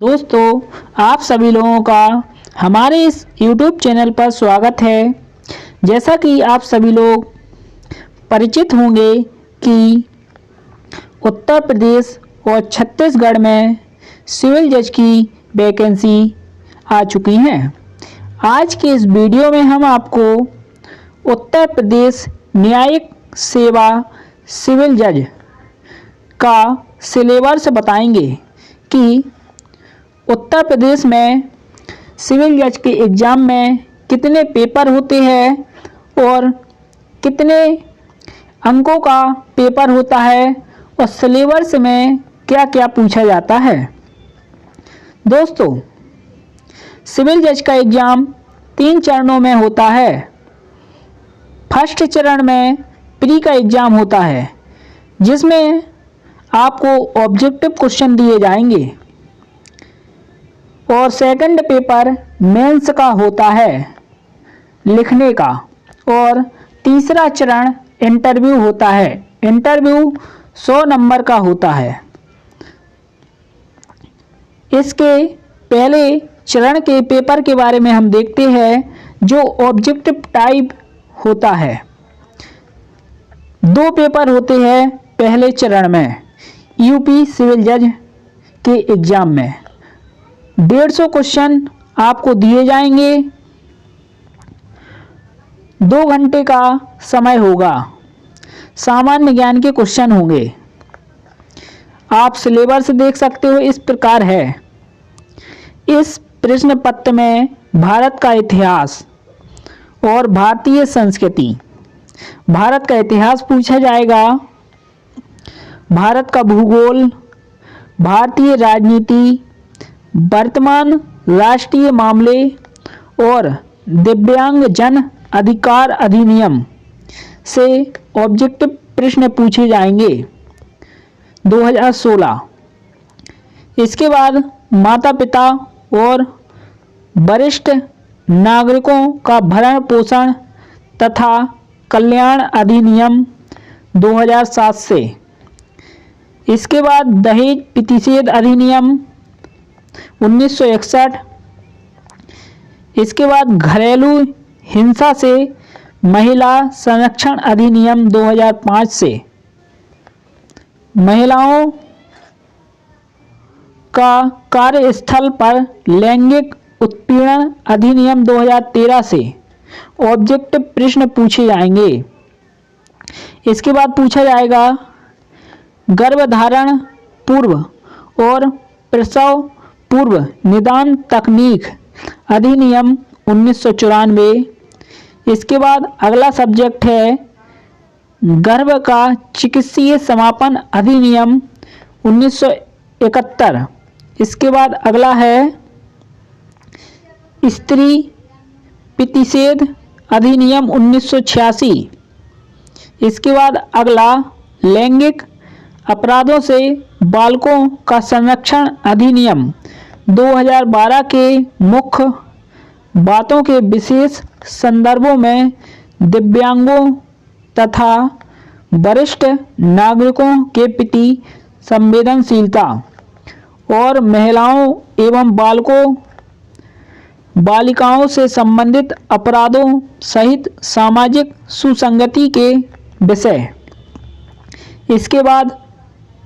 दोस्तों, आप सभी लोगों का हमारे इस YouTube चैनल पर स्वागत है। जैसा कि आप सभी लोग परिचित होंगे कि उत्तर प्रदेश और छत्तीसगढ़ में सिविल जज की वैकेंसी आ चुकी हैं। आज के इस वीडियो में हम आपको उत्तर प्रदेश न्यायिक सेवा सिविल जज का सिलेबस बताएंगे कि उत्तर प्रदेश में सिविल जज के एग्ज़ाम में कितने पेपर होते हैं और कितने अंकों का पेपर होता है और सिलेबस में क्या क्या पूछा जाता है। दोस्तों, सिविल जज का एग्ज़ाम 3 चरणों में होता है। फर्स्ट चरण में प्री का एग्ज़ाम होता है, जिसमें आपको ऑब्जेक्टिव क्वेश्चन दिए जाएंगे और सेकंड पेपर मेंस का होता है लिखने का, और तीसरा चरण इंटरव्यू होता है। इंटरव्यू 100 नंबर का होता है। इसके पहले चरण के पेपर के बारे में हम देखते हैं, जो ऑब्जेक्टिव टाइप होता है। 2 पेपर होते हैं पहले चरण में यूपी सिविल जज के एग्ज़ाम में। 150 क्वेश्चन आपको दिए जाएंगे। 2 घंटे का समय होगा। सामान्य ज्ञान के क्वेश्चन होंगे। आप सिलेबस देख सकते हो, इस प्रकार है। इस प्रश्न पत्र में भारत का इतिहास और भारतीय संस्कृति, भारत का इतिहास पूछा जाएगा, भारत का भूगोल, भारतीय राजनीति, वर्तमान राष्ट्रीय मामले और दिव्यांग जन अधिकार अधिनियम से ऑब्जेक्टिव प्रश्न पूछे जाएंगे 2016। इसके बाद माता पिता और वरिष्ठ नागरिकों का भरण पोषण तथा कल्याण अधिनियम 2007 से। इसके बाद दहेज प्रतिषेध अधिनियम 1961। इसके बाद घरेलू हिंसा से महिला संरक्षण अधिनियम 2005 से। महिलाओं का कार्यस्थल पर लैंगिक उत्पीड़न अधिनियम 2013 से ऑब्जेक्टिव प्रश्न पूछे जाएंगे। इसके बाद पूछा जाएगा गर्भधारण पूर्व और प्रसव पूर्व निदान तकनीक अधिनियम 1994। इसके बाद अगला सब्जेक्ट है गर्भ का चिकित्सीय समापन अधिनियम 1971। इसके बाद अगला है स्त्री प्रतिषेध अधिनियम 1986। इसके बाद अगला लैंगिक अपराधों से बालकों का संरक्षण अधिनियम 2012 के मुख्य बातों के विशेष संदर्भों में दिव्यांगों तथा वरिष्ठ नागरिकों के प्रति संवेदनशीलता और महिलाओं एवं बालिकाओं से संबंधित अपराधों सहित सामाजिक सुसंगति के विषय। इसके बाद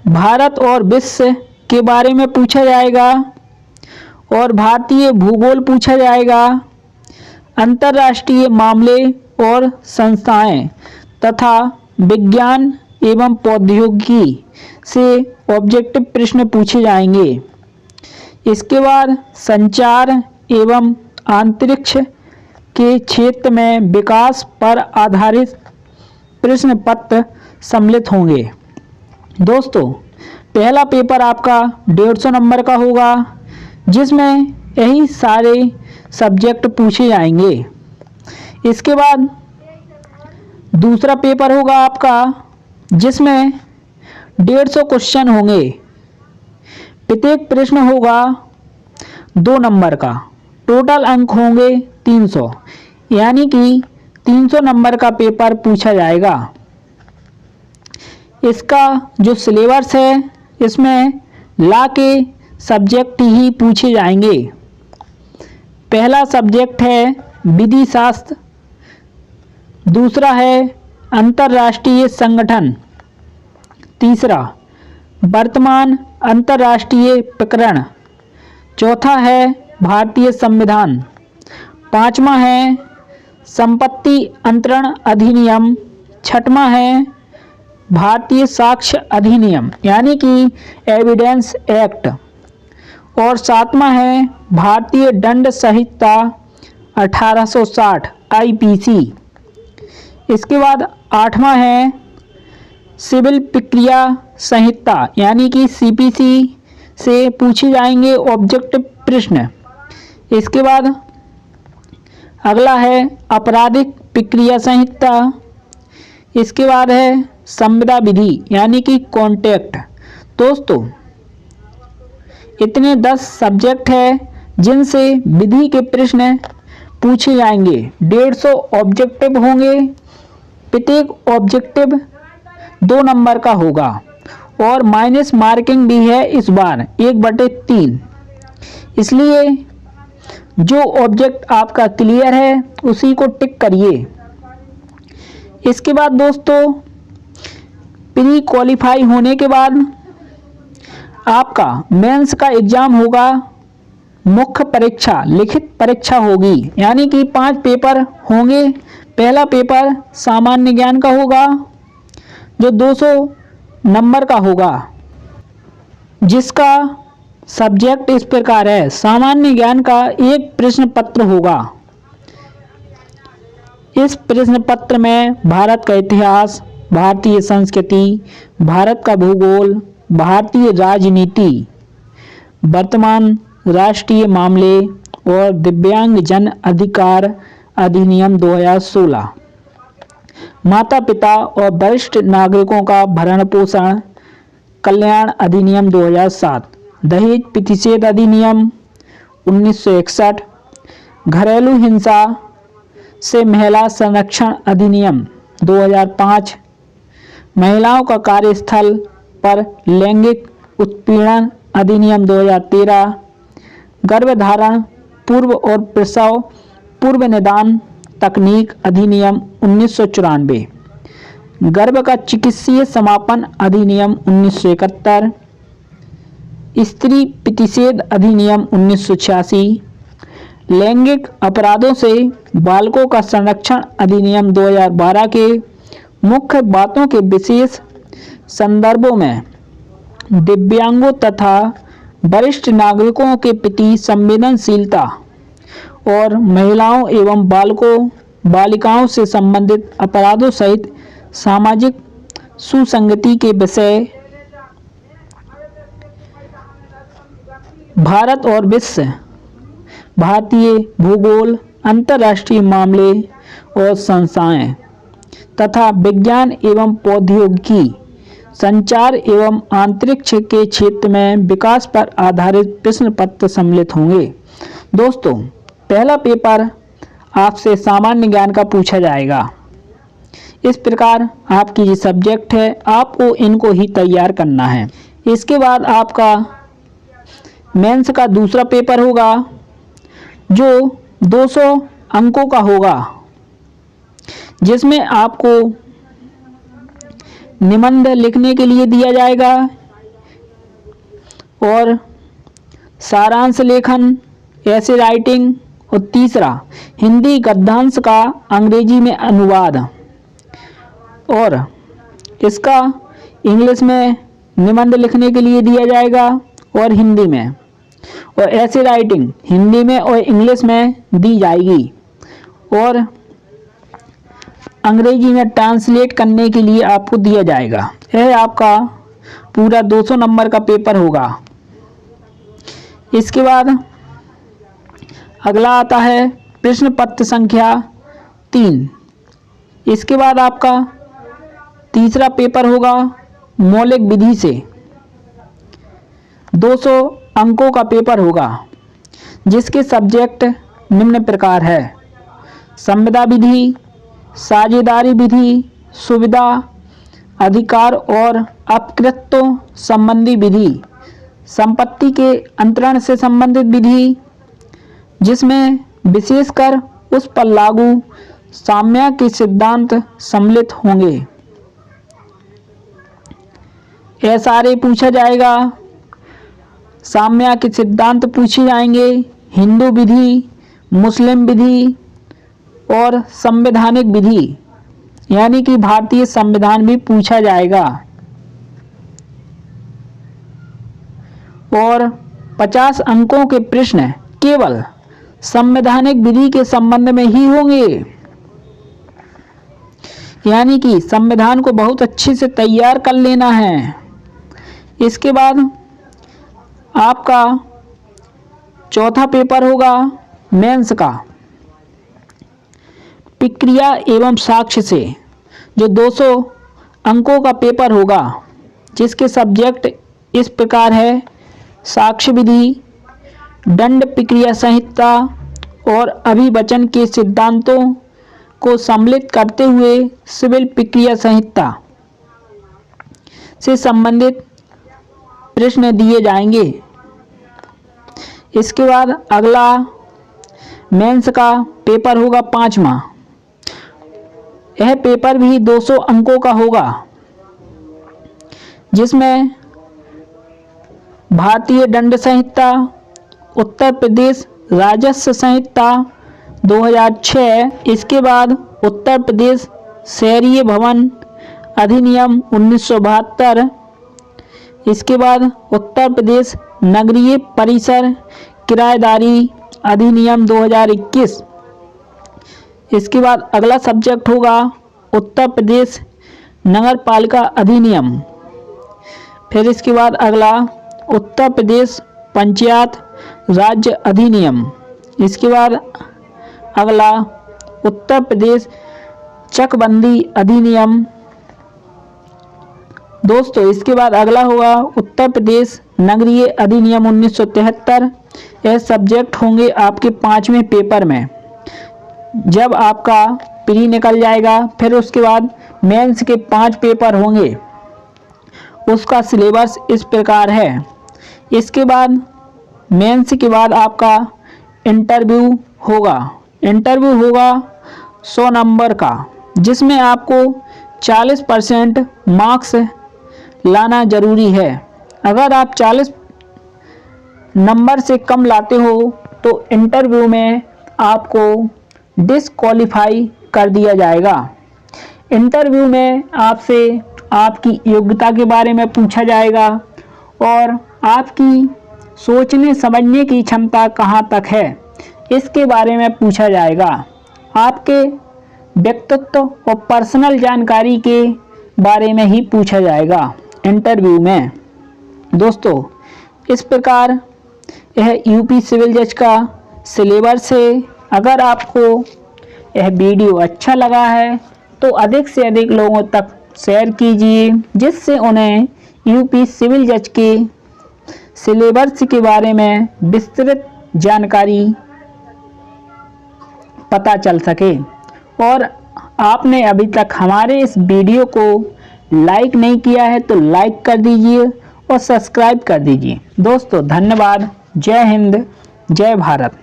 भारत और विश्व के बारे में पूछा जाएगा और भारतीय भूगोल पूछा जाएगा, अंतर्राष्ट्रीय मामले और संस्थाएं तथा विज्ञान एवं प्रौद्योगिकी से ऑब्जेक्टिव प्रश्न पूछे जाएंगे। इसके बाद संचार एवं अंतरिक्ष के क्षेत्र में विकास पर आधारित प्रश्न पत्र सम्मिलित होंगे। दोस्तों, पहला पेपर आपका 150 नंबर का होगा, जिसमें यही सारे सब्जेक्ट पूछे जाएंगे। इसके बाद दूसरा पेपर होगा आपका, जिसमें 150 क्वेश्चन होंगे। प्रत्येक प्रश्न होगा 2 नंबर का। टोटल अंक होंगे 300, यानी कि 300 नंबर का पेपर पूछा जाएगा। इसका जो सिलेबस है, इसमें ला के सब्जेक्ट ही पूछे जाएंगे। पहला सब्जेक्ट है विधि शास्त्र, दूसरा है अंतर्राष्ट्रीय संगठन, तीसरा वर्तमान अंतर्राष्ट्रीय प्रकरण, चौथा है भारतीय संविधान, पांचवा है संपत्ति अंतरण अधिनियम, छठवां है भारतीय साक्ष्य अधिनियम यानी कि एविडेंस एक्ट, और सातवां है भारतीय दंड संहिता 1860 आईपीसी। इसके बाद आठवां है सिविल प्रक्रिया संहिता यानी कि सीपीसी से पूछे जाएंगे ऑब्जेक्टिव प्रश्न। इसके बाद अगला है आपराधिक प्रक्रिया संहिता। इसके बाद है संविदा विधि यानी कि कॉन्टेक्ट। दोस्तों, इतने 10 सब्जेक्ट हैं जिनसे विधि के प्रश्न पूछे जाएंगे। 150 ऑब्जेक्टिव होंगे, प्रत्येक ऑब्जेक्टिव 2 नंबर का होगा और माइनस मार्किंग भी है इस बार 1/3। इसलिए जो ऑब्जेक्ट आपका क्लियर है उसी को टिक करिए। इसके बाद दोस्तों, प्री क्वालिफाई होने के बाद आपका मेंस का एग्ज़ाम होगा। मुख्य परीक्षा लिखित परीक्षा होगी यानी कि 5 पेपर होंगे। पहला पेपर सामान्य ज्ञान का होगा जो 200 नंबर का होगा, जिसका सब्जेक्ट इस प्रकार है। सामान्य ज्ञान का एक प्रश्न पत्र होगा। इस प्रश्न पत्र में भारत का इतिहास, भारतीय संस्कृति, भारत का भूगोल, भारतीय राजनीति, वर्तमान राष्ट्रीय मामले और दिव्यांग जन अधिकार अधिनियम 2016, माता पिता और वरिष्ठ नागरिकों का भरण पोषण कल्याण अधिनियम 2007, दहेज प्रतिषेध अधिनियम 1961, घरेलू हिंसा से महिला संरक्षण अधिनियम 2005, महिलाओं का कार्यस्थल पर लैंगिक उत्पीड़न अधिनियम 2013, गर्भधारण पूर्व और प्रसव पूर्व निदान तकनीक अधिनियम 1994, गर्भ का चिकित्सीय समापन अधिनियम 1971, स्त्री प्रतिषेध अधिनियम 1986, लैंगिक अपराधों से बालकों का संरक्षण अधिनियम 2012 के मुख्य बातों के विशेष संदर्भों में दिव्यांगों तथा वरिष्ठ नागरिकों के प्रति संवेदनशीलता और महिलाओं एवं बालिकाओं से संबंधित अपराधों सहित सामाजिक सुसंगति के विषय, भारत और विश्व, भारतीय भूगोल, अंतर्राष्ट्रीय मामले और संस्थाएं तथा विज्ञान एवं प्रौद्योगिकी, संचार एवं अंतरिक्ष के क्षेत्र में विकास पर आधारित प्रश्न पत्र सम्मिलित होंगे। दोस्तों, पहला पेपर आपसे सामान्य ज्ञान का पूछा जाएगा। इस प्रकार आपकी जो सब्जेक्ट है आपको इनको ही तैयार करना है। इसके बाद आपका मेंस का दूसरा पेपर होगा जो 200 अंकों का होगा, जिसमें आपको निबंध लिखने के लिए दिया जाएगा और सारांश लेखन, ऐसे राइटिंग, और तीसरा हिंदी गद्यांश का अंग्रेजी में अनुवाद, और इसका इंग्लिश में निबंध लिखने के लिए दिया जाएगा और हिंदी में, और ऐसे राइटिंग हिंदी में और इंग्लिश में दी जाएगी और अंग्रेजी में ट्रांसलेट करने के लिए आपको दिया जाएगा। यह आपका पूरा 200 नंबर का पेपर होगा। इसके बाद अगला आता है प्रश्न पत्र संख्या 3। इसके बाद आपका तीसरा पेपर होगा मौलिक विधि से, 200 अंकों का पेपर होगा, जिसके सब्जेक्ट निम्न प्रकार है: संविदा विधि, साझेदारी विधि, सुविधा, अधिकार और अपकृत्यों संबंधी विधि, संपत्ति के अंतरण से संबंधित विधि, जिसमें विशेषकर उस पर लागू साम्य के सिद्धांत सम्मिलित होंगे। एसआरए पूछा जाएगा, साम्य के सिद्धांत पूछे जाएंगे, हिंदू विधि, मुस्लिम विधि और संवैधानिक विधि, यानी कि भारतीय संविधान भी पूछा जाएगा। और 50 अंकों के प्रश्न केवल संवैधानिक विधि के संबंध में ही होंगे, यानी कि संविधान को बहुत अच्छे से तैयार कर लेना है। इसके बाद आपका चौथा पेपर होगा मेंस का, प्रक्रिया एवं साक्ष्य से, जो 200 अंकों का पेपर होगा, जिसके सब्जेक्ट इस प्रकार है: साक्ष्य विधि, दंड प्रक्रिया संहिता और अभिवचन के सिद्धांतों को सम्मिलित करते हुए सिविल प्रक्रिया संहिता से संबंधित प्रश्न दिए जाएंगे। इसके बाद अगला मेंस का पेपर होगा 5वां। यह पेपर भी 200 अंकों का होगा, जिसमें भारतीय दंड संहिता, उत्तर प्रदेश राजस्व संहिता 2006, इसके बाद उत्तर प्रदेश शहरीय भवन अधिनियम 1972, इसके बाद उत्तर प्रदेश नगरीय परिसर किराएदारी अधिनियम 2021। इसके बाद अगला सब्जेक्ट होगा उत्तर प्रदेश नगर पालिका अधिनियम। फिर इसके बाद अगला उत्तर प्रदेश पंचायत राज्य अधिनियम। इसके बाद अगला उत्तर प्रदेश चकबंदी अधिनियम। दोस्तों, इसके बाद अगला होगा उत्तर प्रदेश नगरीय अधिनियम 1973। यह सब्जेक्ट होंगे आपके 5वें पेपर में, जब आपका प्री निकल जाएगा। फिर उसके बाद मेंस के 5 पेपर होंगे, उसका सिलेबस इस प्रकार है। इसके बाद मेंस के बाद आपका इंटरव्यू होगा। इंटरव्यू होगा 100 नंबर का, जिसमें आपको 40% मार्क्स लाना जरूरी है। अगर आप 40 नंबर से कम लाते हो तो इंटरव्यू में आपको डिस्क्वालीफाई कर दिया जाएगा। इंटरव्यू में आपसे आपकी योग्यता के बारे में पूछा जाएगा और आपकी सोचने समझने की क्षमता कहाँ तक है, इसके बारे में पूछा जाएगा। आपके व्यक्तित्व और पर्सनल जानकारी के बारे में ही पूछा जाएगा इंटरव्यू में। दोस्तों, इस प्रकार यह यूपी सिविल जज का सिलेबस है। अगर आपको यह वीडियो अच्छा लगा है तो अधिक से अधिक लोगों तक शेयर कीजिए, जिससे उन्हें यूपी सिविल जज के सिलेबस के बारे में विस्तृत जानकारी पता चल सके। और आपने अभी तक हमारे इस वीडियो को लाइक नहीं किया है तो लाइक कर दीजिए और सब्सक्राइब कर दीजिए। दोस्तों, धन्यवाद। जय हिंद, जय भारत।